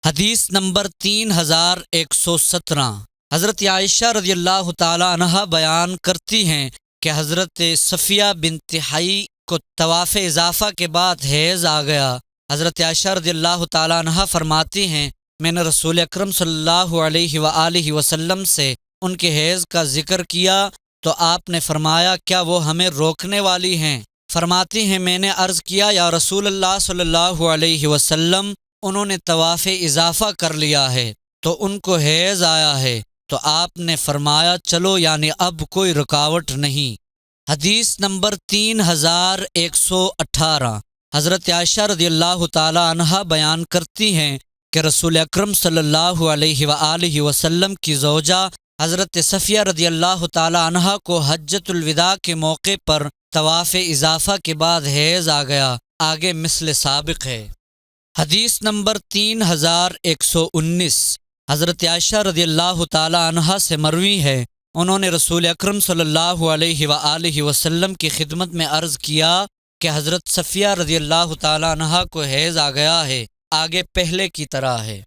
حدیث نمبر 3117۔ حضرت عائشہ رضی اللہ تعالیٰ عنہا بیان کرتی ہیں کہ حضرت صفیہ بنت حی کو طواف اضافہ کے بعد حیض آ گیا۔ حضرت عائشہ رضی اللہ تعالیٰ عنہا فرماتی ہیں میں نے رسول اکرم صلی اللہ علیہ وآلہ وسلم سے ان کے حیض کا ذکر کیا تو آپ نے فرمایا کیا وہ ہمیں روکنے والی ہیں؟ فرماتی ہیں میں نے عرض کیا یا رسول اللہ صلی اللہ علیہ وسلم انہوں نے طواف اضافہ کر لیا ہے تو ان کو حیض آیا ہے، تو آپ نے فرمایا چلو یعنی اب کوئی رکاوٹ نہیں۔ حدیث نمبر 3118۔ حضرت عائشہ رضی اللہ تعالی عنہا بیان کرتی ہیں کہ رسول اکرم صلی اللہ علیہ وآلہ وسلم کی زوجہ حضرت صفیہ رضی اللہ تعالی عنہا کو حجۃ الوداع کے موقع پر طواف اضافہ کے بعد حیض آ گیا، آگے مثل سابق ہے۔ حدیث نمبر 3119۔ حضرت عائشہ رضی اللہ تعالی عنہا سے مروی ہے انہوں نے رسول اکرم صلی اللہ علیہ وآلہ وسلم کی خدمت میں عرض کیا کہ حضرت صفیہ رضی اللہ تعالی عنہا کو حیض آ گیا ہے، آگے پہلے کی طرح ہے۔